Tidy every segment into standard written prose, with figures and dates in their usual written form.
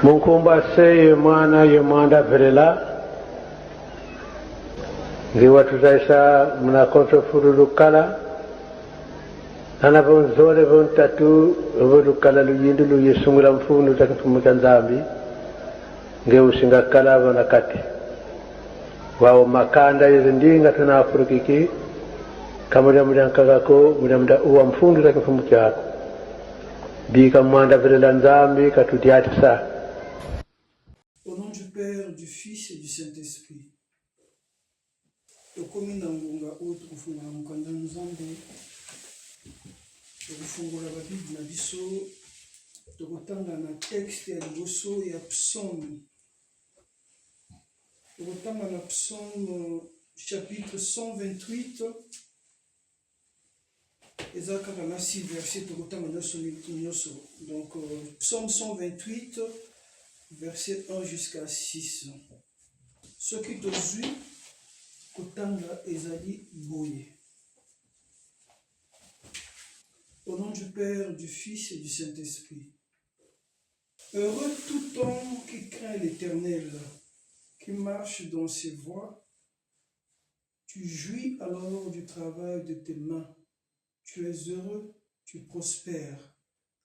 Munkumbase yemwana yemwanda verela ngiwatutaisa muna kontrofurulukala anavonzole vontatu volukala luyindu luyisungula mfunu takifumuka nzambi ngeusingakala vonakati wao makanda yezindinga tana afurikiki kamuda muda nkagako muda uwa mfundu takifumuka hako bika mwanda verela nzambi katutiati sa. Au nom du Père, du Fils et du Saint-Esprit. Tokomi na ngonga oyo tokofungola mokanda nzambe tokofungola babible na biso tokotanga na texte ya liboso ya psaume tokotanga na psaume chapitre 128 eza kaka na 6 verset tokotanga nyonso donc psaume 128 verset 1 jusqu'à 6. Ce qui te suit, Kotanga ezali boye. Au nom du Père, du Fils et du Saint-Esprit. Heureux tout homme qui craint l'Éternel, qui marche dans ses voies. Tu jouis alors du travail de tes mains. Tu es heureux, tu prospères.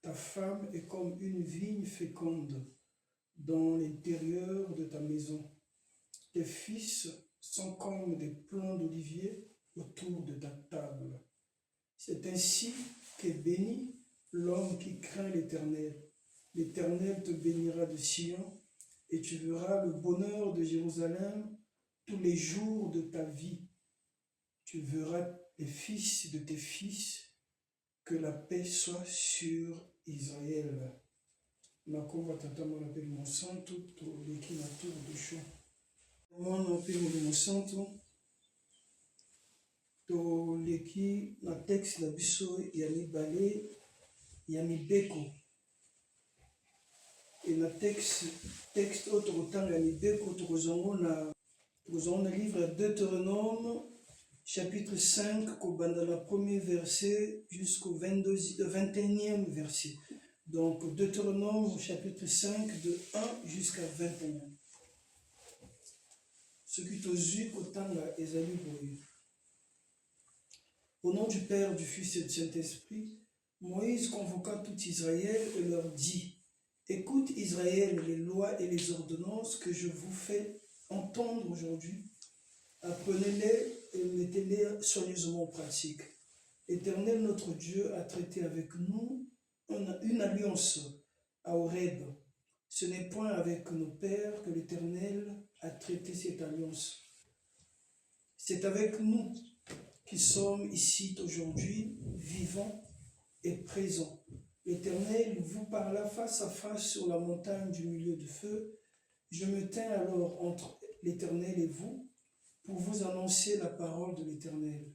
Ta femme est comme une vigne féconde dans l'intérieur de ta maison. Tes fils sont comme des plants d'olivier autour de ta table. C'est ainsi qu'est béni l'homme qui craint l'Éternel. L'Éternel te bénira de Sion et tu verras le bonheur de Jérusalem tous les jours de ta vie. Tu verras les fils de tes fils, que la paix soit sur Israël. Nakomba tata mwana pe mosantu to leki na tour de chou mwana pe mosantu to leki na texte la biso ya mibale ya mibeko et na texte oyo tokotanga ya mibeko tokozongo na livre ya Deutéronome chapitre 5 kobanda na premier verset jusqu'au 21e verset. Donc, Deutéronome, chapitre 5, de 1 jusqu'à 21. Ce qui te yeux kotanga ezali boye. Au nom du Père, du Fils et du Saint-Esprit, Moïse convoqua tout Israël et leur dit: écoute Israël, les lois et les ordonnances que je vous fais entendre aujourd'hui. Apprenez-les et mettez-les soigneusement en pratique. L'Éternel, notre Dieu, a traité avec nous une alliance à Horeb. Ce n'est point avec nos pères que l'Éternel a traité cette alliance. C'est avec nous qui sommes ici aujourd'hui, vivants et présents. L'Éternel vous parla face à face sur la montagne du milieu du feu. Je me tins alors entre l'Éternel et vous pour vous annoncer la parole de l'Éternel.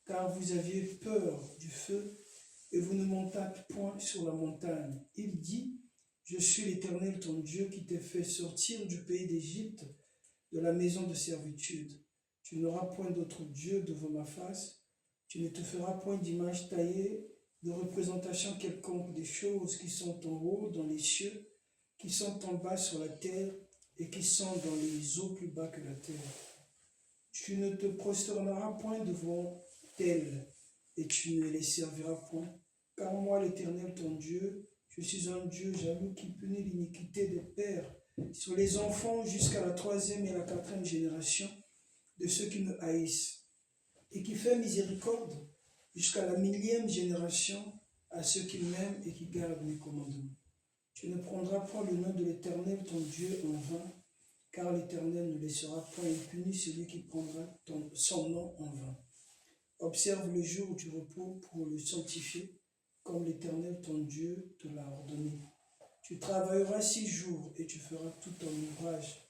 Car vous aviez peur du feu et vous ne montâtes point sur la montagne. Il dit: je suis l'Éternel ton Dieu qui t'ai fait sortir du pays d'Égypte, de la maison de servitude. Tu n'auras point d'autre Dieu devant ma face. Tu ne te feras point d'image taillée, de représentation quelconque des choses qui sont en haut dans les cieux, qui sont en bas sur la terre et qui sont dans les eaux plus bas que la terre. Tu ne te prosterneras point devant elles et tu ne les serviras point. Car moi, l'Éternel ton Dieu, je suis un Dieu jaloux qui punit l'iniquité des pères sur les enfants jusqu'à la 3e et la 4e génération de ceux qui me haïssent, et qui fait miséricorde jusqu'à la 1000e génération à ceux qui m'aiment et qui gardent mes commandements. Tu ne prendras point le nom de l'Éternel ton Dieu en vain, car l'Éternel ne laissera point impuni celui qui prendra son nom en vain. Observe le jour du repos pour le sanctifier, comme l'Éternel ton Dieu te l'a ordonné. Tu travailleras 6 jours et tu feras tout ton ouvrage.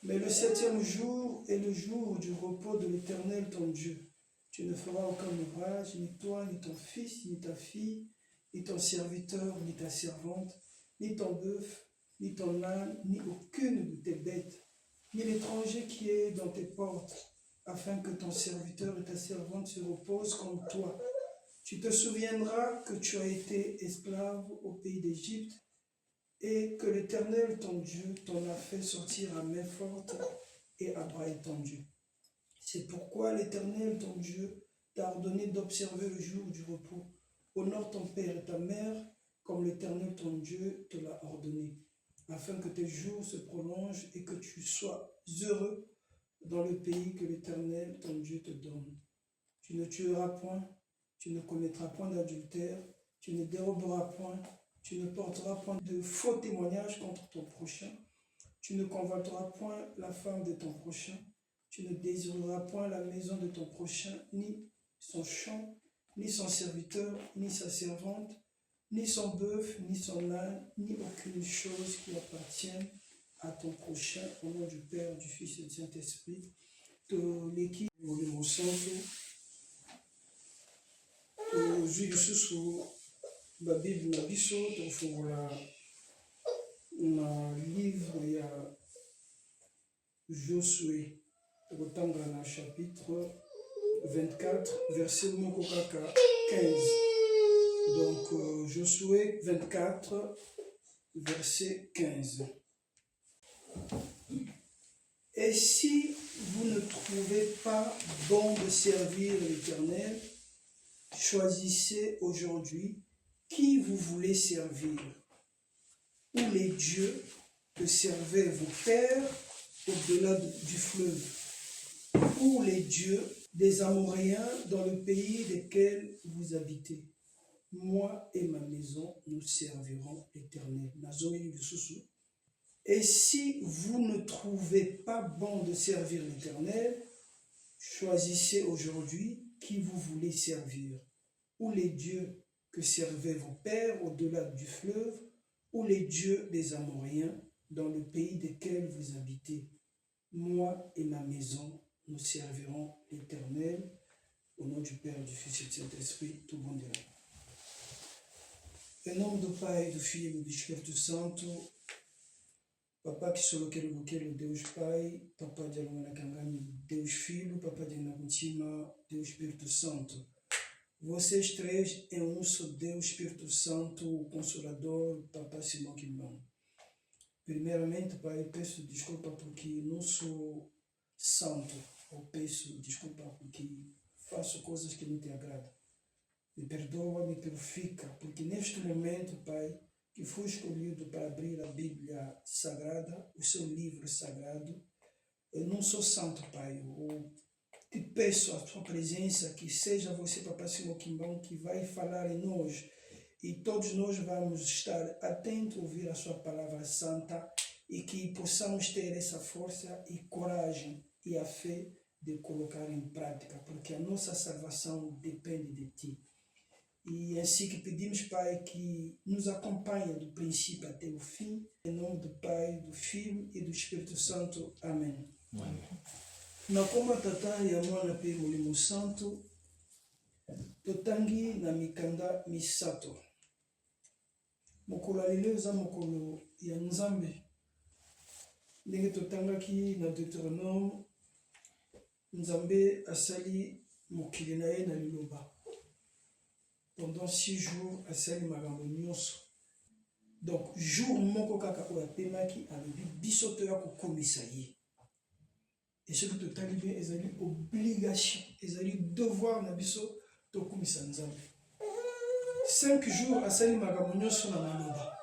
Mais le 7e jour est le jour du repos de l'Éternel ton Dieu. Tu ne feras aucun ouvrage, ni toi, ni ton fils, ni ta fille, ni ton serviteur, ni ta servante, ni ton bœuf, ni ton âne, ni aucune de tes bêtes, ni l'étranger qui est dans tes portes, afin que ton serviteur et ta servante se reposent comme toi. Tu te souviendras que tu as été esclave au pays d'Égypte et que l'Éternel, ton Dieu, t'en a fait sortir à main forte et à bras étendus. C'est pourquoi l'Éternel, ton Dieu, t'a ordonné d'observer le jour du repos. Honore ton père et ta mère, comme l'Éternel, ton Dieu, te l'a ordonné, afin que tes jours se prolongent et que tu sois heureux dans le pays que l'Éternel, ton Dieu, te donne. Tu ne tueras point, tu ne commettras point d'adultère, tu ne déroberas point, tu ne porteras point de faux témoignages contre ton prochain, tu ne convoiteras point la femme de ton prochain, tu ne désireras point la maison de ton prochain, ni son champ, ni son serviteur, ni sa servante, ni son bœuf, ni son âne, ni aucune chose qui appartienne à ton prochain, au nom du Père, du Fils et du Saint-Esprit, de l'équipe au centre, tozwi lisusu babible na biso tofungola na livre ya Josué tokotanga na chapitre 24 verset moko kaka 15. Donc Josué 24 verset 15. Et si vous ne trouvez pas bon de servir l'Éternel, choisissez aujourd'hui qui vous voulez servir, ou les dieux que servaient vos pères au-delà du fleuve, ou les dieux des Amoréens dans le pays desquels vous habitez. Moi et ma maison, nous servirons l'Éternel. Et si vous ne trouvez pas bon de servir l'Éternel, choisissez aujourd'hui qui vous voulez servir, ou les dieux que servaient vos pères au-delà du fleuve, ou les dieux des Amoréens dans le pays desquels vous habitez. Moi et ma maison, nous servirons l'Éternel. Au nom du Père, du Fils et du Saint-Esprit, tout le monde est là. Em nome do Pai, do Filho e do Espírito Santo, Papa que solo quero o Deus Pai, Papa de Alumina Kangani, Deus Filho, Papa de Nakutima, Deus Espírito Santo. Vocês três em um só Deus Espírito Santo, o Consolador, Papa Simão Kimbão. Primeiramente, Pai, peço desculpa porque não sou santo, ou peço desculpa porque faço coisas que não te agradam. Me perdoa, me purifica, porque neste momento, Pai, que fui escolhido para abrir a Bíblia Sagrada, o seu livro sagrado, eu não sou santo, Pai. Eu te peço a sua presença, que seja você, Papai Simão Kimbão, que vai falar em nós, e todos nós vamos estar atentos a ouvir a sua palavra santa, e que possamos ter essa força e coragem e a fé de colocar em prática, porque a nossa salvação depende de Ti. E é assim que pedimos, Pai, que nos acompanhe do princípio até o fim, em nome do Pai, do Filho e do Espírito Santo. Amém. Na koma tata ya mwana pe molimo santo, totangi na mikanda misato. Mokolo lelo eza mokolo ya Nzambe. Ndenge totangaki na Deutéronome, Nzambe asali mokili na ye na liloba. Pendant 6 jours, asali makambo nyonso. Donc, jour moko kaka oyo apemaki alobi biso toya kokomisa ye. Et ce que totali bien ezali obligation, ezali devoir na biso tokomisa Nzambe. 5 jours asali makambo nyonso na maloba.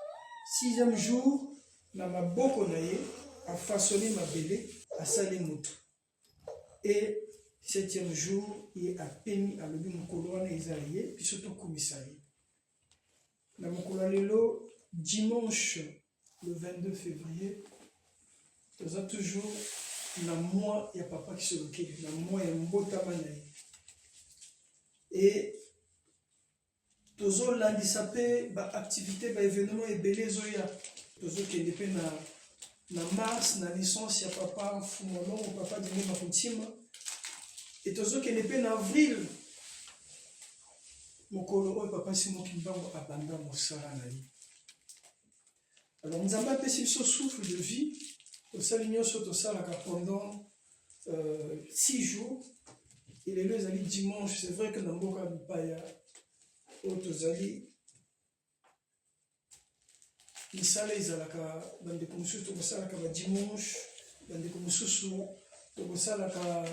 6e jour na maboko na ye afasoni mabele asali moto. Et 7e jour, il a permis à l'objet de Mokolo Isaïe, puis surtout Komisaïe. Dans Mokolo Lelo, dimanche, le 22 février, nous avons toujours na mois, il y a papa qui se loquait, na mois, il y a Mbota Manaï. Et nous avons l'andisapé, activité, événement et belé zoya. Nous avons qui est na mars, na naissance, il y a papa Fumolon, papa de Mafutima. Et tozo qui n'est pas en avril, mokolo oyo papa Simon Kimbango abanda mosala na ye. Alors nous avons appelé ce souffle de vie, au salignon sur tosalaka pendant 6 jours. Et les deux allaient dimanche, c'est vrai que dans Boka Bipaya, au tozali misala ezalaka bandeko mosusu tokosalaka badimanche, bandeko mosusu tokosalaka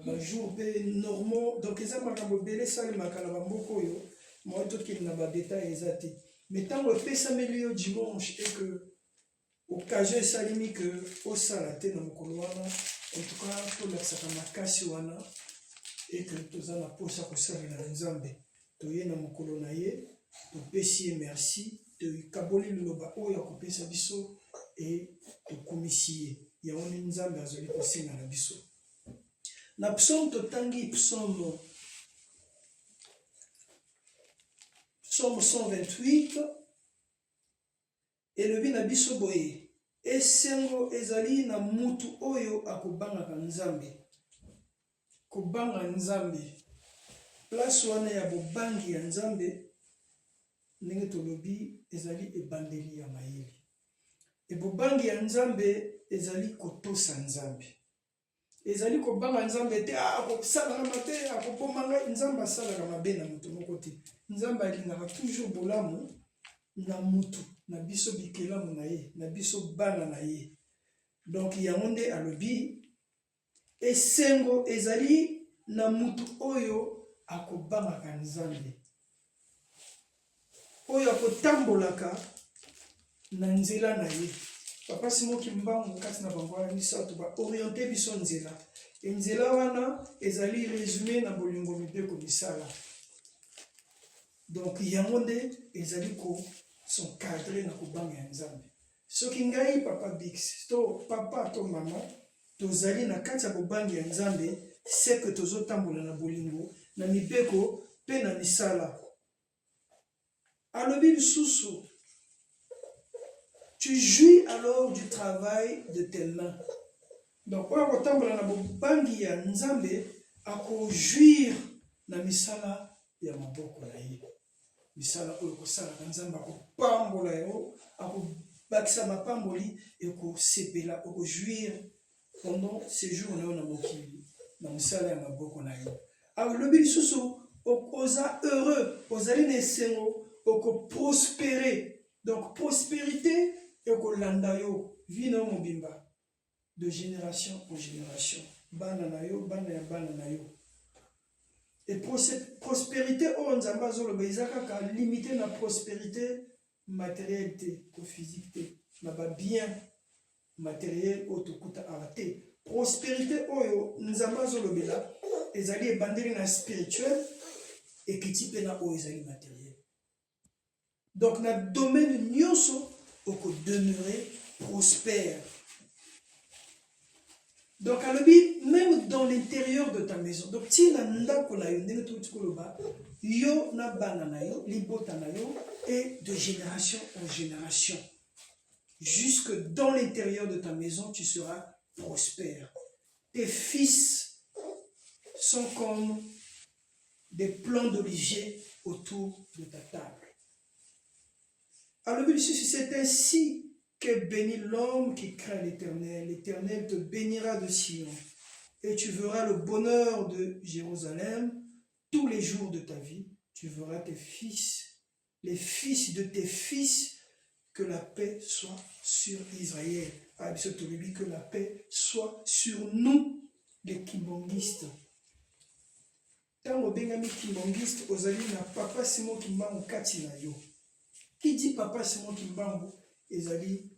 bajour mpe normaux. Donc eza makambo ebele esalemaka na bamboka oyo moi tokende na badetail eza te. Mais ntango epesameli yo dimanche et que occasion esalemi ke osala te na mokolo wana, en tout cas tolakisaka makasi wana et que toza na posa kosalela nzambe, toye na mokolo na ye topesi ye merci, tokaboli liloba oyo akopesa biso e tokomisi ye. Yango nde nzambe azali kosenga na biso. Na psaume totangi psaume 128 elobi na biso boye: esengo ezali na mutu oyo akobangaka nzambe. Kobanga nzambe, place wana ya bobangi ya nzambe, ndenge tolobi ezali ebandeli ya mayele. Ebobangi ya nzambe ezali kotosa nzambe, ezali kobanga nzambe te akosalaka te akobomanga. Nzambe asalaka mabe na moto moko te. Nzambe alingaka toujours bolamu na mutu na biso bikelamu na ye, na biso bana na ye. Donc yango nde alobi esengo ezali na mutu oyo akobangaka nzambe, oyo akotambolaka na nzela na ye. Papa Simoki Mbangu kati na bango wana misato ba orienter biso nzela. Nzela wana ezali résumé na bolingo mibeko misala. Donc yango nde ezali ko son cadre na kobanga ya nzambe. Soki ngai papa Bix to papa to mama tozali na kati ya bobangi ya nzambe, c'est que tozotambola na bolingo na mibeko pe na misala. Alobi lisusu: tu jouis alors du travail de tes mains. Donc oyo akotambola na bobangi ya nzambe akojouir na misala ya maboko na ye. Misala oyo kosalaka nzambe akopambola yo, akobakisa mapamboli ekosepela, okojouir pendant ces jours na yo na mokili na misala ya maboko na yo. Alobi lisusu oza heureux, ozali na esengo, okoprospérer. Donc prospérité ekolanda yo vino mobimba de génération en génération, bana na yo, bana ya bana na yo. Et prospérité oyo nzambe azoloba eza kaka limité na prospérité matérielle te to physique te, na babien matériel oyo tokuta awa te. Prospérité oyo nzambe azolobela ezali ebandeli na spirituel ekiti mpe na oyo ezali matériel. Donc na domaine nyonso demeurer prospère. Donc alobi même dans l'intérieur de ta maison. Donc ti na ndako na yo ndenge to tikoloba yo na bana na yo, libota na yo, et de génération en génération. Jusque dans l'intérieur de ta maison, tu seras prospère. Tes fils sont comme des plants d'olivier autour de ta table. Alors, c'est ainsi que bénit l'homme qui craint l'Éternel. L'Éternel te bénira de Sion, et tu verras le bonheur de Jérusalem tous les jours de ta vie. Tu verras tes fils, les fils de tes fils, que la paix soit sur Israël. Que la paix soit sur nous, les kimbongistes. Tant bengami kimbongiste, ozali na papa Simon Kimbangu kati na yo. Qui dit papa Simon Kimbangu, ezali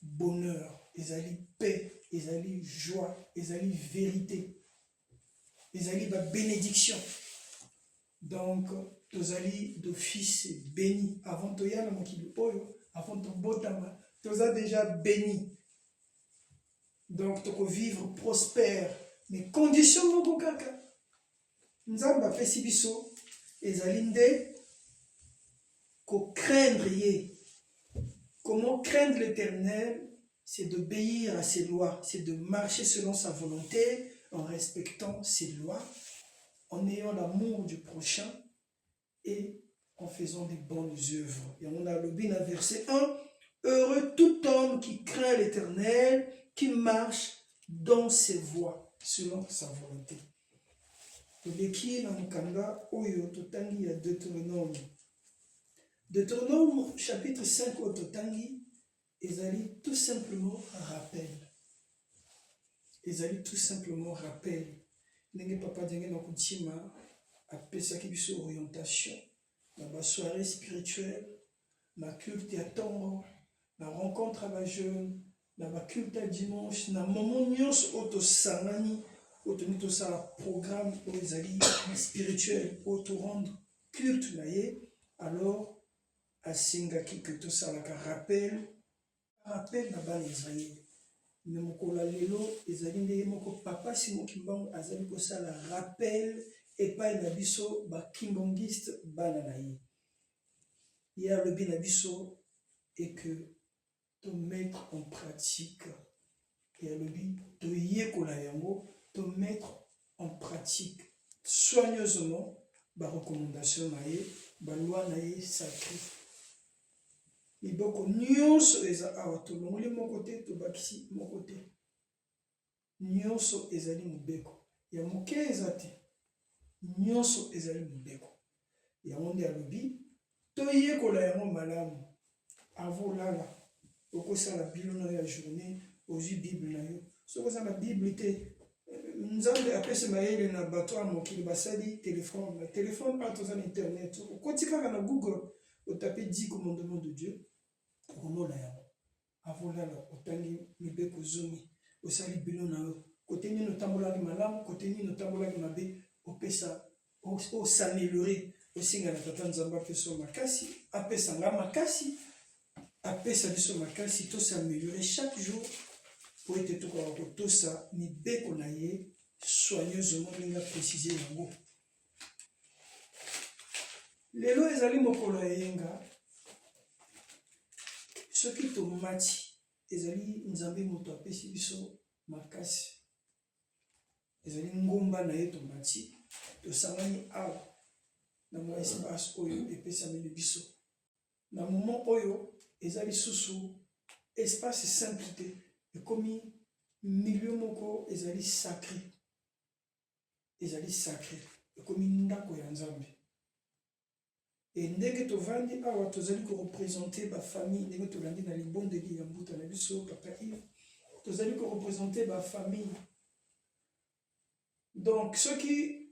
bonheur, ezali paix, ezali joie, ezali vérité, ezali ba bénédiction. Donc, tozali d'office béni. Avant toya na mokili oyo, avant to botama, toza déjà béni. Donc, toko vivre prospère. Mais condition moko kaka. Nzamba apesi biso ezali nde ko craindre ye. Comment craindre l'Éternel? C'est d'obéir à ses lois, c'est de marcher selon sa volonté, en respectant ses lois, en ayant l'amour du prochain et en faisant des bonnes œuvres. Et on a le bin à verset 1, heureux tout homme qui craint l'Éternel, qui marche dans ses voies, selon sa volonté. Toleki na mukanda oyo totangi ya Deutéronome Deutéronome chapitre 5 au Totangi, ezali tout simplement rappel. Ezali tout simplement rappel. Ndenge papa denge na kutima apesaki biso orientation na ba soirée spirituelle, na culte ya tongo, na rencontre à ba jeune, na ba culte à dimanche, na moment nyos auto sangani, auto nito sala programme o ezali spirituel auto rendre culte na ye, alors asingaki que tout ça la rappel na bana Israël. Mais mokola lelo ezali ndenge moko papa Simon Kimbangu azali kosala rappel epai na biso bakimbongiste bana na ye. Ye alobi na biso et que to mettre en pratique et alobi to yekola yango to mettre en pratique soigneusement ba recommandation na ye ba loi na ye sacré. Liboko nyonso eza awa tolongoli moko te tobakisi moko te, nyonso ezali mobeko ya moke eza te, nyonso ezali mobeko yango nde alobi toyekola yango malamu avolala okosala bilo na yo ya journée ozwi bible na yo soki ozala bible te nzambe apesi mayele na bato ya mokili basali telefone na telefone awa toza na internet okoti kaka na google otape 10 commandements de Dieu okomona yango avolala otangi mibeko zomi osali bilo na yo kote nini otambolaki malamu kote nini otambolaki mabe opesa osameliore osinga na tata nzambe apesa makasi apesa nga makasi apesa biso makasi tosameliore chaque jour po ete tokoka kotosa mibeko na ye soigneusement ndenge aprécise yango. Lelo ezali mokolo ya yenga soki tomati ezali nzambe moto apesi biso makasi ezali ngomba na ye tomati tosangani awa na mwa espace oyo epesameli biso na moment oyo eza lisusu espace simple te ekomi milieu moko ezali sacré ekomi ndako ya nzambe. Et ndenge tovandi awa tozali ko représenter ba famille ndenge tolandi na libondeli ya mbuta na biso papa Yves tozali ko représenter ba famille. Donc soki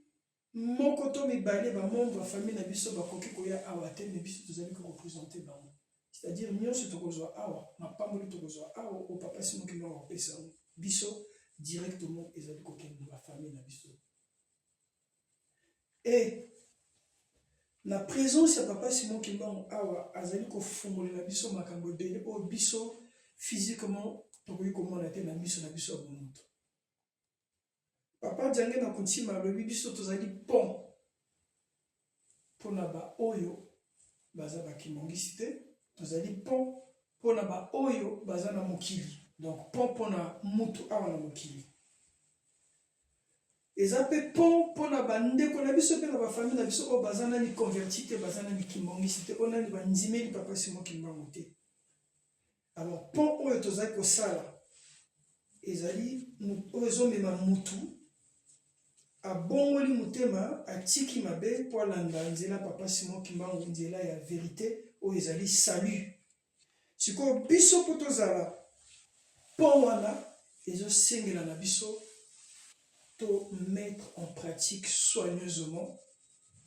moko to mibale ba membre famille na biso bakoki koya awa te mais biso tozali ko représenter bango, c'est-à-dire nyonso tokozwa awa mapamboli tokozwa awa o papa Simon Kimbangu apesa biso directement ezali kokende ba famille na biso. Et la présence ya papa Simon Kimbangu awa azali kofungolela biso makambo ebele oyo biso physiquement tokoki komona te na miso na biso ya bomoto. Papa jange na kontima alobi biso tozali pont mpona ba oyo baza bakimbongisi te, tozali pont mpona ba oyo baza na mokili, donc pont mpona mutu awa na mokili. Eza pe pont mpona bandeko na biso mpe na bafamille na biso oyo baza nani converti te baza nani kimbongisi te oyo nani bandimeli papa Simon Kimbangu te. Alors pont oyo tozali kosala ezali oyo ezomema mutu abongoli motema atiki mabe mpo alanda nzela papa Simon Kimbangu nzela ya vérité oyo ezali salut. Sikoyo biso mpo tozala pont wana ezosengela na biso to mettre en pratique soigneusement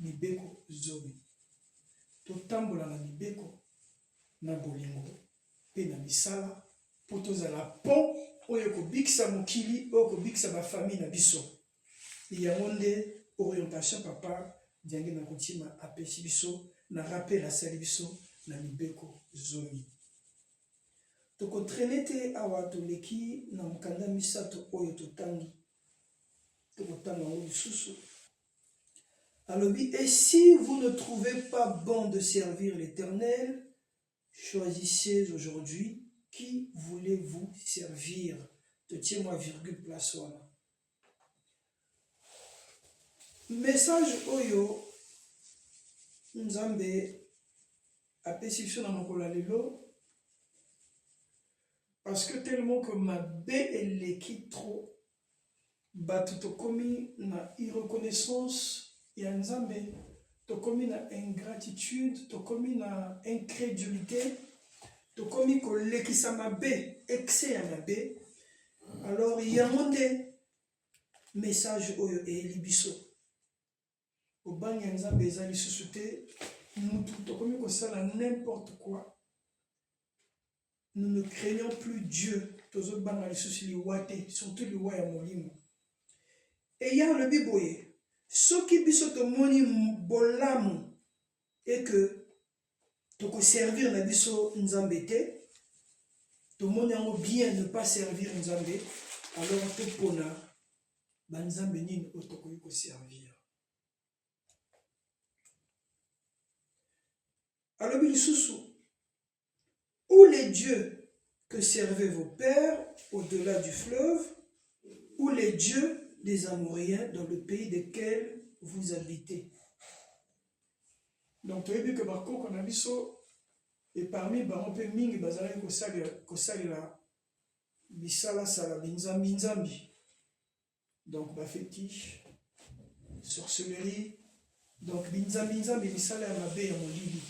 mibeko zomi. To tambola na mibeko na bolingo pe na misala po tozala pont oyo kobikisa mokili oyo kobikisa ba famille na biso. Yango nde orientation papa jange na kotima apesi biso na rappel asali biso na mibeko zomi. Tokotraîne te awa toleki na mokanda misato oyo totangi. Alobi, et si vous ne trouvez pas bon de servir l'Éternel, choisissez aujourd'hui qui voulez-vous servir. Te tiens-moi virgule place wana. Message oyo Nzambe apesi biso na mokolo lelo parce que tellement que ma bé eleki trop bato tokomi na irreconnaissance ya Nzambe tokomi na ingratitude, tokomi na incrédulité, tokomi kolekisa mabe, excès ya mabe. Alors yango nde message oyo eyeli biso. Obangi ya Nzambe eza lisusu te, mutu tokomi kosala n'importe quoi. Nous ne craignons plus Dieu. Tozo banga lisusu liwa te, surtout liwa ya molimo. Et ya le biboye, soki biso tomoni bolamu et que toko servir na biso Nzambe te, tomoni yango bien ne pas servir Nzambe, alors topona ba Nzambe nini otokoki ko servir. Alors lisusu, où les dieux que servaient vos pères au-delà du fleuve, ou les dieux des Amoréens dans le pays desquels vous habitez. Donc, tu as vu que Bako Konabiso, et parmi Barope Ming, Bazari Kosalela, Bisala Sala Binzambi Nzambi. Donc, Bafetiche, sorcellerie, donc Binzambi Nzambi, Bisala Mabe ya Molili.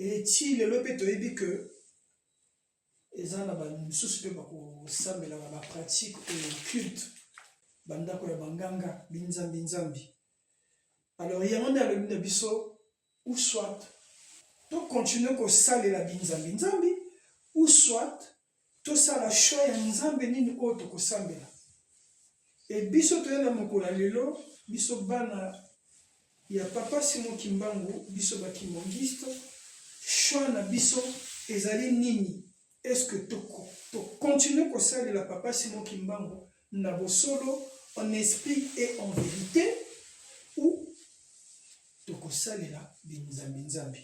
Et si le lopé tu as vu que ezana ba nsusu pe bako sambela ba pratique ou culte bandako ya banganga binzambi nzambi. Alors il y a un dans le biso ou soit to continuer ko salela binzambi nzambi ou soit to sala choix ya nzambe nini oto ko sambela. Et biso to na mokola lelo biso bana ya papa Simon Kimbangu biso ba kimongiste choix na biso ezali nini. Est-ce que tu continues comme ça de la papa Simon Kimbangu na solo en esprit et en vérité ou tu conseilles là Nzambi.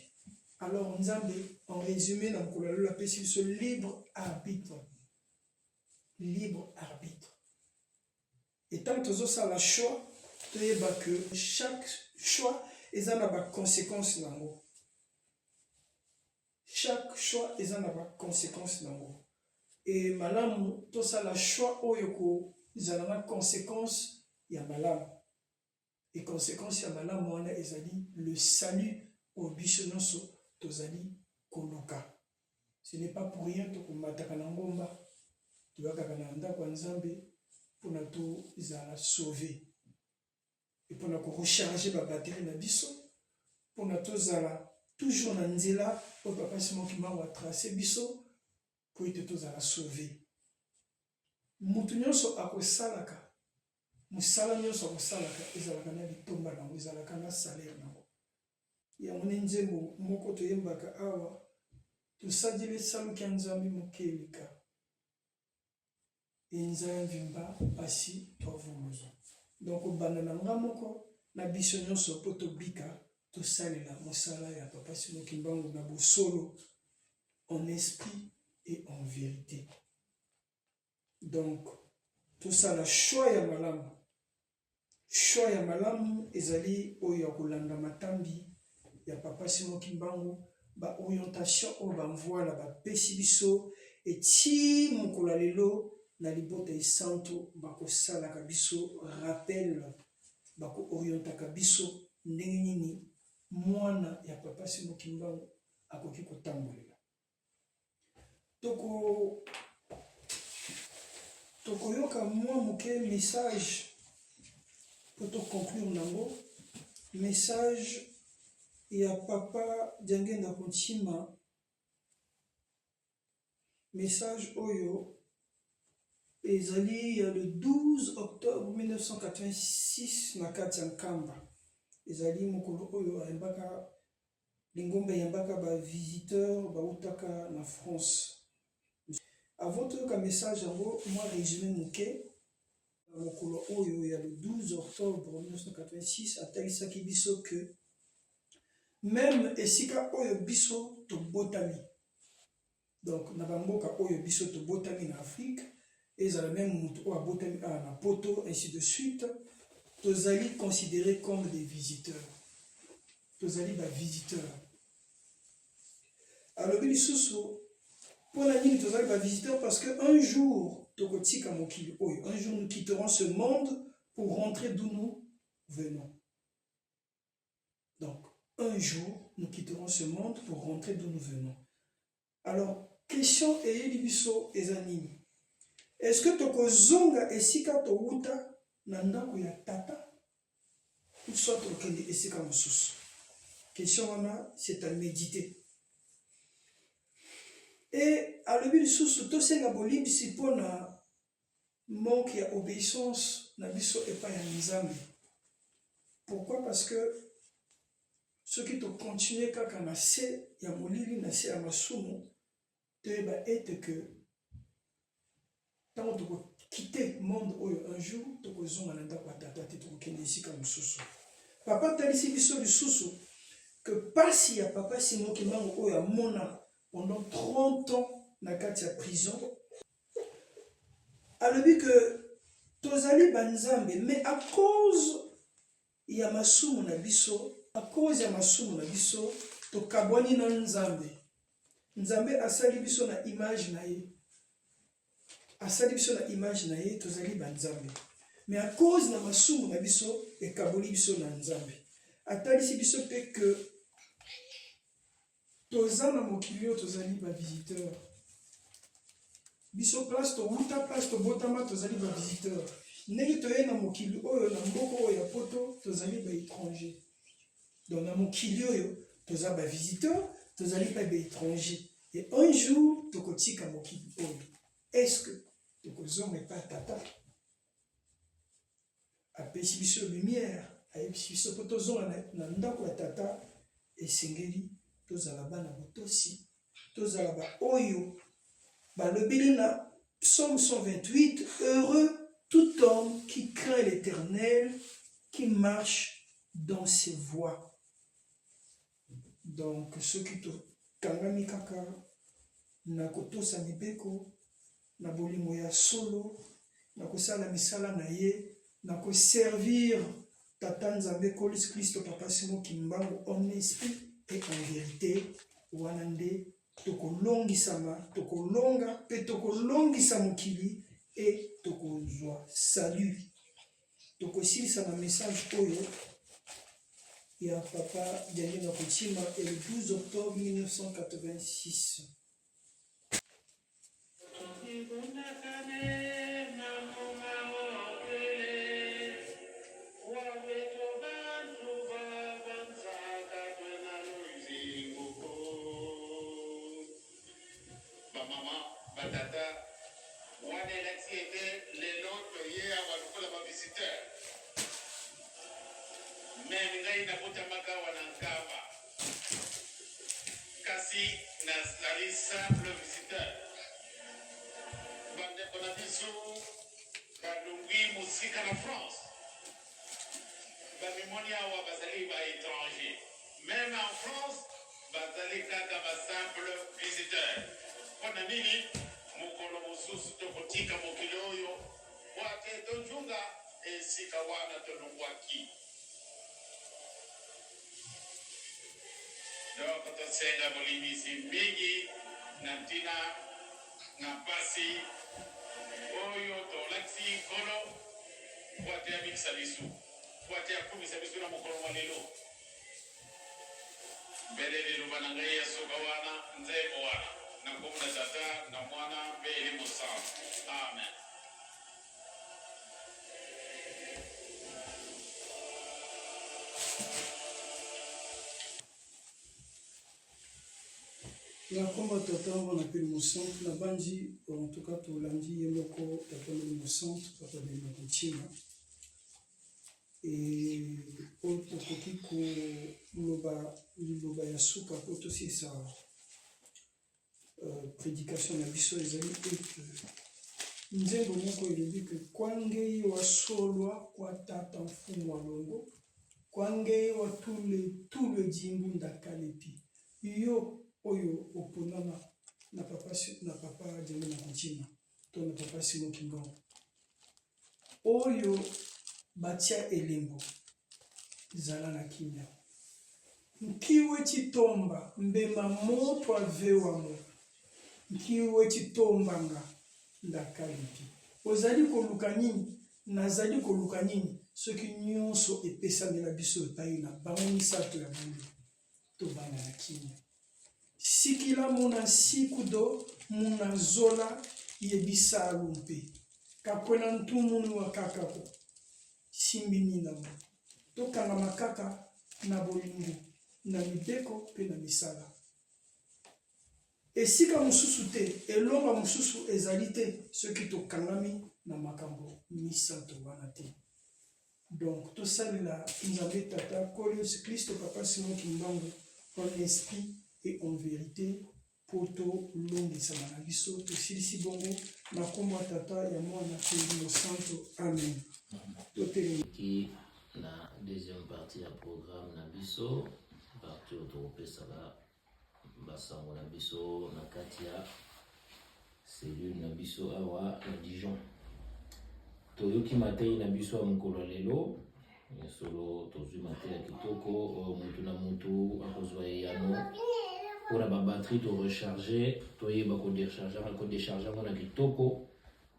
Alors Nzambi en résumé dans le la ce libre arbitre. Libre arbitre. Et tant que tu as le choix, tu sais que chaque choix est a des conséquences dans le. Chaque choix est en a conséquence nango. Et malamu to ça la choix oyoko zalana conséquence ya malamu. Et conséquence ya malamu wana ezali le salut au bisonoso tozali koloka. Ce n'est pas pour rien to komataka na ngomba. Tu vas kaka ndako Nzambe pour na to zala sauver. Et pour na ko recharger ba batterie na biso pour na to zala toujours na nzela au papa Simon Kimbangu a tracé biso pour être tous à la sauver. Mutu nyonso akosalaka musala nyonso akosalaka ezalaka na bitomba nango ezalaka na salaire nango. Ya moni nzembo moko toyembaka awa tosadile saluki ya Nzambe mokelika enzambi mba pasi tovuluzo. Donc obanda na nga moko na biso nyonso po tobika tout ça là mosala ya papa Simon Kimbangu na bosolo en esprit et en vérité. Donc tout ça la choix ya malamu ezali oyo kolanda matambi ya papa Simon Kimbangu ba orientation o ba mvoila ba pesi biso et ti mokolo lelo na libota e santo ba ko sala ka biso rappel ba ko orienta ka biso ndenge nini mwana ya papa Simon Kimbangu akoki kotambolela. Toko yoka mwa moke message pour te conclure nango message ya papa Diangenda Kontima message oyo ezali ya le 12 octobre 1986 na kati ya Nkamba. Ezali mokolo oyo ayembaka lingombe yambaka ba visiteur ba utaka na France. Avant tout ka message yango moi résumé moke mokolo oyo ya le 12 octobre 1986 atalisaki biso que même esika oyo biso to botami. Donc na bamboka oyo biso to botami na Afrique ezala même mutu o botami na poto ainsi de suite. Tozali considérés comme des visiteurs. Tozali ba visiteurs. Alors il sous pour la ligne tozali ba visiteurs parce que un jour tokotika mokili oyo, un jour nous quitterons ce monde pour rentrer d'où nous venons. Donc, un jour, nous quitterons ce monde pour rentrer d'où nous venons. Alors, question Eyelibiso Ezanini. Est-ce que tokozonga esika touta na ndako ya tata ou soit tokende esika mosusu? Question wana, c'est à méditer. Et à l'objet du sous tout c'est la bolibie si pour na manque ya obéissance na biso et pas ya nzambe. Pourquoi? Parce que ceux qui te continuent kaka na se ya molili na se ya masumu te ba être que tant to quitter monde un jour to kozonga na ndako ya tata te to kende esika mosusu. Papa talisi biso lisusu que pasi ya papa Simon Kimbangu oyo amona pendant 30 ans na kati ya prison. Alobi que tozali banzambe, mais à cause ya masumu na biso, à cause ya masumu na biso, to kabwani na nzambe. Nzambe asali biso na image na ye. Asali biso na image na ye, tozali banzambe. Mais à cause na masumu na biso, e kaboli biso na nzambe. Atalisi biso pe que tozana mokilio tozali ba visiteur. Biso place to wuta place to botama tozali ba visiteur. Ndenge toye na mokili oyo na mboko oyo ya poto tozali ba étranger. Donc na mokili oyo tozali ba visiteur, tozali pas ba étranger. Et un jour tokotika mokili oyo. Est-ce que tokozonga pas tata? Apesi biso lumière, ayebisi biso po tozonga na ndako ya tata esengeli tozala bana botosi, tozala ba oyo balobeli na Psaume 128, heureux tout homme qui craint l'Éternel, qui marche dans ses voies. Donc ceux qui te kangami kaka na kotosa mibeko na bolimo ya solo na kosala misala na ye na ko servir tata nzambe Kolisi Kristo papa Simon Kimbangu en esprit et en vérité wanande tokolongisama tokolonga pe tokolongisa mokili et tokozwa salut tokosilisa na message oyo ya papa Daniel Kochima et le 12 octobre 1986. Batata, wane l'activité, les lots, hier, on va faire la visiteur. Mais ngai na kutamaka wanankaba. Kasi na sali simple visiteur. Bande konabisu, balungi musika na France. Bamimonia wa bazali ba étranger. Même en France, bazali kaka ba simple visiteur. Pona nini? Mukolo mususu tokotika mokili oyo wate tonjunga esika wana tolongwaki. Donc tosenga bolimisi mingi na ntina na pasi oyo tolakisi kolo wate amikisa bisu wate akumisa bisu na mokolo mwa lelo mbele lelo bana ngai ya soka wana nzebo wana na kumna tata na mwana mbele musama. Amen. Na komba tata on appelle mon centre na banji en tout cas to landi yemoko tata mon centre papa de Kochima et pour tokoki ko loba ya suka po to si sa prédication na biso ezali ete nzembo moko elobi ke kwangei wa solwa kwa tata mfumu wa longo kwangei wa tout le jimbu ndakalepi yo oyo oponana na papa Daniel na Kochima to na papa Simon Kimbangu oyo batia elembo zala na kimia nkiwe chitomba mbema moto avewamo nkiwe chitombanga ndakalipi ozali koluka nini nazali koluka nini soki nyonso epesamela biso epai na bango misato ya bulu tobanda na kimia. Sikila muna sikudo muna zola yebisa alumpe kapwena ntumunu wa kakako simbini na mo tokanga makaka na bolingo na mibeko pe na misala. Esika mususu te elonga mususu ezali te soki tokangami na makambo misato wana te. Donc tosalela Nzambe tata Nkolo Yesu Kristo papa Simon Kimbangu en esprit et en vérité pour tolongisa na biso tosilisi bongo na kombo ya tata ya mwana pe ya santo amen. Qui na deuxième partie ya programme na biso partie otopesaka basango na biso na kati ya cellule na biso awa na Dijon. Toyoki matei na biso ya mokolo lelo solo tozwi matei ya kitoko mutu na mutu akozwa eyano mpona babatterie to recharge toyeba kodécharge yango na kitoko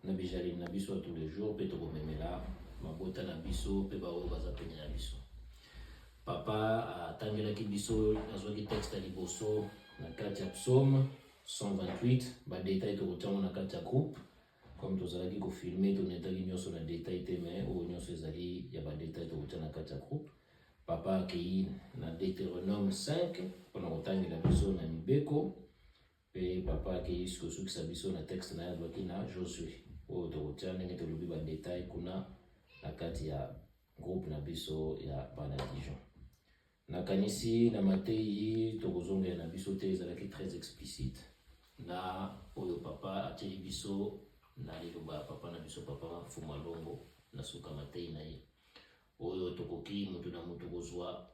na bijali na biso ya tous les jours mpe tokomemela mabota na biso mpe baoyo baza pene na biso. Papa atangelaki biso azwaki texte ya liboso na kati ya psaume 128 badetail tokotiango na kati ya groupe comme tozalaki kofilme tonetaki nyonso na detail te me oyo nyonso ezali ya badetail tokotia na kati ya groupe. Papa akei na Deutéronome 5 mpona kotangela biso na mibeko mpe papa akei kosukisa biso na texte na ye azwaki na Josué oyo tokotia ndenge tolobi badetail kuna na kati ya groupe na biso ya bana Dijon. Nakanisi na matei tokozongela na biso te ezalaki très explicite na oyo papa atieli biso na liloba papa na biso papa Fumalongo na suka matei na ye oyo tokoki mutu na mutu kozwa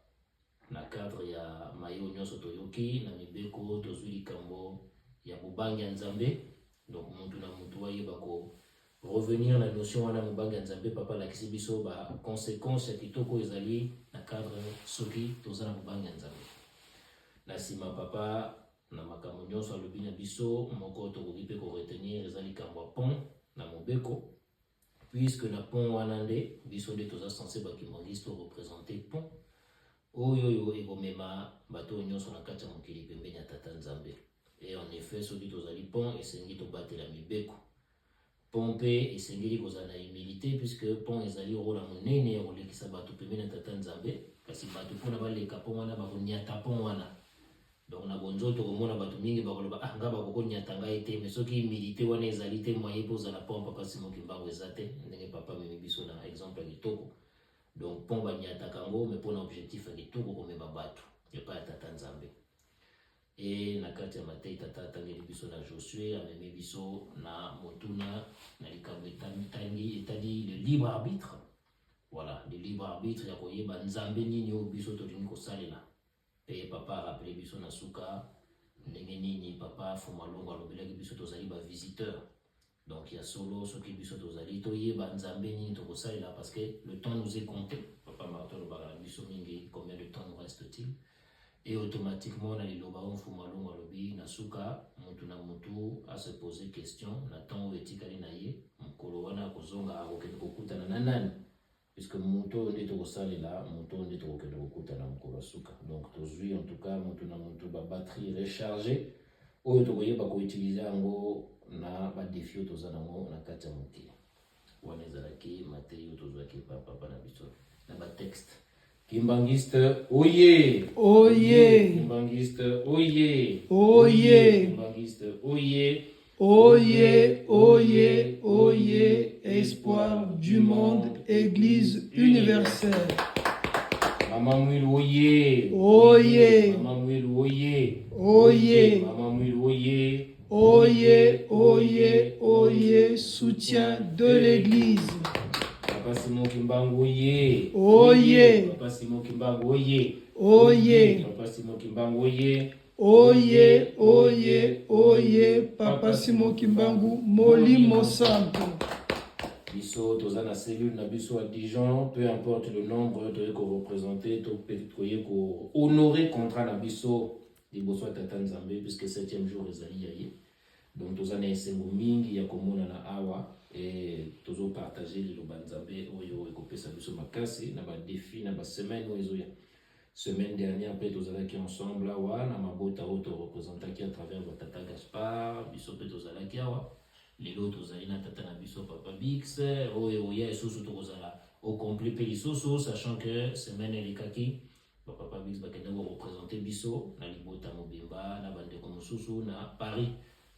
na cadre ya mayo nyonso toyoki na mibeko tozwi likambo ya mobangi ya Nzambe. Donc mutu na mutu ayeba ko revenir na notion wana mobangi ya Nzambe papa lakisi biso ba conséquences ya kitoko ezali na cadre soki toza na mobangi ya Nzambe. Na sima papa na makambo nyonso alobi na biso moko tokoki mpe koretenir eza likambo ya pont na mobeko puisque na pont wana nde biso nde toza censé bakimangisi to représenter pont oyo ekomema bato nyonso na kati ya mokili pembeni ya tata Nzambe. Et en effet soki tozali pont esengi tobatela mibeko pont mpe esengeli kozala na humilité puisque pont ezali rôle ya monene ya kolekisa bato pembeni ya tata Nzambe kasi bato mpona baleka pont wana bakoniata pont wana. Donc na bonzoto komona bato mingi bakoloba nga bakokoniata ngai te mais soki humilité wana ezali te moyen mpo ozala pont papa Simon Kimbangu eza te ndenge papa memi biso na exemple ya kitoko. Donc pont baniataka yango mais mpona objectif ya kitoko komema bato epai ya tata Nzambe. Et na kati ya matei tata atangeli biso na Josué amemi biso na motuna na likambo etali le libre arbitre. Voilà, le libre arbitre ya koyeba Nzambe nini oyo biso tolingi kosalela. Pe papa a rappelé biso na suka ndenge nini papa Fumalongo alobelaki biso tozali ba visiteur. Donc il y a solo soki biso tozali toyeba Nzambe nini tokosalela parce que le temps nous est compté. Papa Martin lobaka biso mingi combien de temps nous reste-t-il? Et automatiquement na liloba on Fumalongo alobi na suka mutu na mutu a se poser question na temps etikali na ye mokolo wana kozonga akokende kokutana na nani puisque mutu nde tokosalela mutu nde tokokende kokutana mokolo suka. Donc tozwi en tout cas mutu na mutu ba batterie rechargée oyo tokoyeba koutiliser yango na ba défi oyo toza nango na kati ya mokili wana ezalaki matei oyo tozwaki papa na biso na ba texte. Kimbangiste, oye! Oye! Kimbangiste, oye! Oye! Kimbangiste, oye! Oye, oye, oye, espoir du monde, Église universelle. Maman Mouil, oye! Oye! Maman Mouil, oye! Oye! Maman Mouil, oye! Oye, oye, oye, soutien de l'Église. Papa Simon Kimbangu, oye! Oye! Papa Simon Kimbangu, oye! Oye! Papa Simon Kimbangu, oye! Oye, oye, oye, Papa Simon Kimbangu, Molimo Santo. Biso toza na cellule na biso à Dijon, peu importe le nombre de ko représenter to peut-être ko honorer contrat na biso liboso ya tata Nzambe puisque 7e jour ezali yaye Donc tous en esengo mingi ya komona na awa et tozo partager le banzambe oyo ekopesa biso makasi na ba défi na ba semaine oyo ya semaine dernière peut tous qui ensemble awa na mabota auto représentaki à travers votre tata Gaspard biso peut tous qui awa lelo tozali na tata na biso papa Bix oyo ya esusu tozala au complet pe lisoso sachant que semaine elikaki papa Bix bakenda ko représenter biso na libota mobimba na bande ko mususu na Paris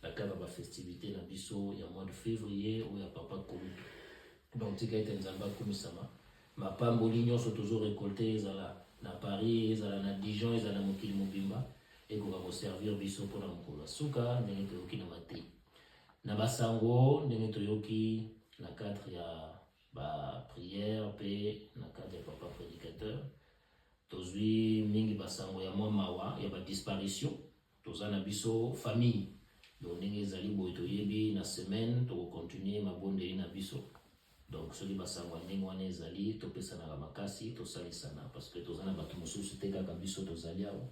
la cadre de festivité na biso ya mois de février ou ya papa Koulou. Donc tika ite nzamba kumisama ma pamboli nyonso toujours récolté ezala na Paris ezala na Dijon ezala na mokili mobimba et ko va servir biso pour la mokolo suka ndenge toyoki na mate na basango ndenge toyoki na cadre ya ba prière pe na cadre ya papa prédicateur tozwi mingi basango ya mwa mawa ya ba disparition tozana biso famille. Donc ndenge ezali boye toyebi na semaine to continuer mabonde na biso. Donc soki basango ndenge wana ezali topesana na makasi tosalisana parce que tozana bato mosusu te kaka biso tozali awa.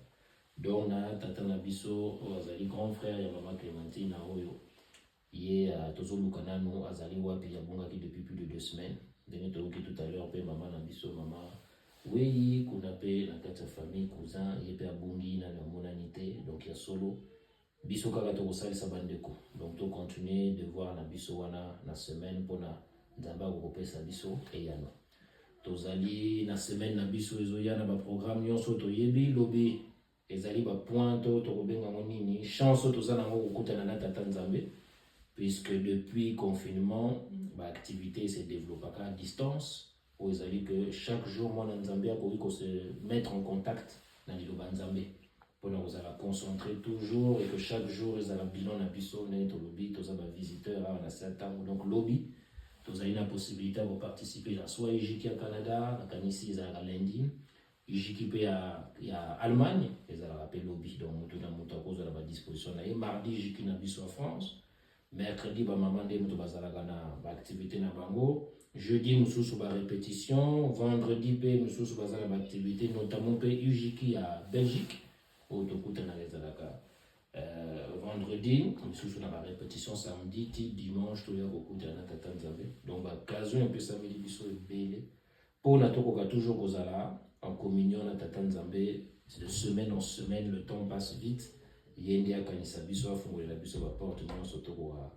Donc na tata na biso azali grand frère ya mama Clémentine oyo ye tozoluka nanu azali wapi ya bongaki depuis plus de 2 semaines. Ndenge toyoki tout à l'heure pe mama na biso mama oui kuna pe na kati ya famille cousin ye pe abungi na monani te donc ya solo biso kaka tokosalisa bandeko donc to continuer de voir na biso wana na semaine pona nzamba kokopesa biso eyano tozali na semaine na biso ezoyana ba programme nyonso toyebi lobi ezali ba point to kobenga nini chance tozana ngo kokutana na tata nzambe puisque depuis confinement ba activité se développe à distance où ezali que chaque jour mwana nzambe akoki se mettre en contact na liloba nzambe pour nous alla concentrer toujours et que chaque jour ils alla bilan na biso net lobby tous aba visiteurs à certain donc lobby tous a une possibilité de participer à soit IJK à Canada na kanisi ils alla lundi IJK ya Allemagne ils alla rappel lobby donc tout na moto cause à la disposition et mardi IJK na biso en France mercredi ba maman de moto bazala na ba activité na bango jeudi nous sous ba répétition vendredi pe nous sous bazala ba activité notamment pe IJK à Belgique vendredi, nous avons la répétition samedi, dimanche, tout le monde. Donc, l'occasion un peu samedi, biso belé. Pour la tokoka toujours aux ala en communion na tata nzambe de semaine en semaine, le temps passe vite. Yende akanisa biso afungola la biso ba porte non soto ko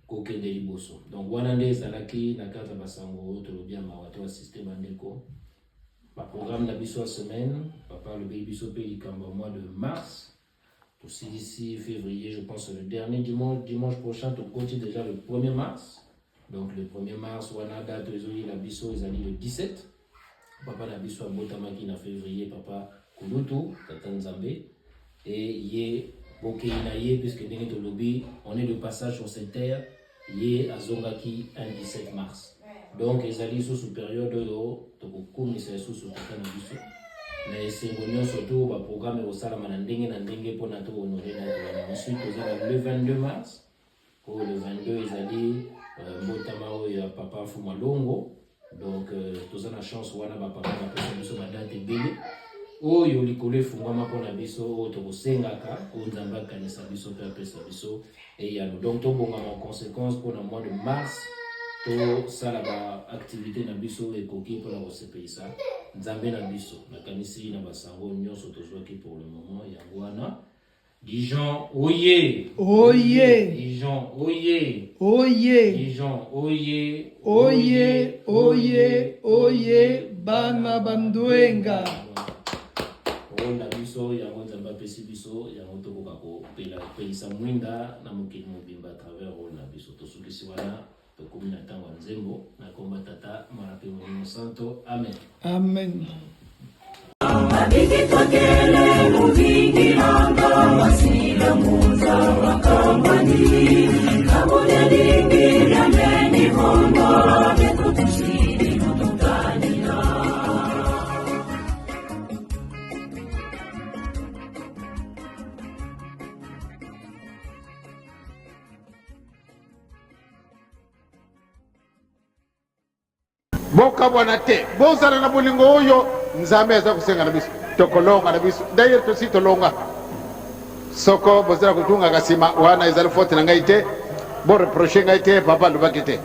kokende liboso. Donc, wana nde zalaki na kata basango to lobia mawato assisté mandeko. Le programme de la semaine, papa le baby sopé au mois de mars. Aussi d'ici février, je pense le dernier dimanche prochain, tu continues déjà le 1er mars. Donc le 1er mars, on a date de la biso, ils allaient le 17. Papa la biso a botamaki en février, papa Kulutu, Tata Nzambe. Et yé, boké inaye, puisque n'est de lobby, on est de passage sur cette terre, yé à Zongaki un 17 mars. Donc ils allaient sous période de commissaire sous tata na biso na esengonyo surtout ba programme au sala manandenge na ndenge pona to honorer na ensuite le 22 mars pour le 22 ils allaient mbotama ya papa Fuma Longo donc tous na chance wana ba papa na pesa biso ba date bele oyo likole fungama pona biso to kosengaka ko nzamba kanisa biso pe pesa biso et ya donc to bonga en conséquence pour le mois de mars to sala ba activité na biso et koki pour la CPISA nzambe na biso na kanisi na basango nyonso tozwaki pour le moment ya wana Dijon oye oye Dijon oye oye Dijon oye oye oye oye bana bandwenga na biso ya nzamba pesi biso ya tokoka ko pela pelisa mwinda na mokili mobimba à travers na biso tosukisi wana tokomi na ntango ya nzembo na komba tata marape molimo santo amen amen abikitokele muvingilanga wasila muza wakambani kabulelingilyameni hongo bekutushili mutukanila boka bwana te bozala na bolingo oyo nzambe aza kusenga na biso tokolonga na biso d'ailleurs tosi tolonga soko bozira kutunga kasima wana izali fote na ngaite bo reproche ngaite papa lubakite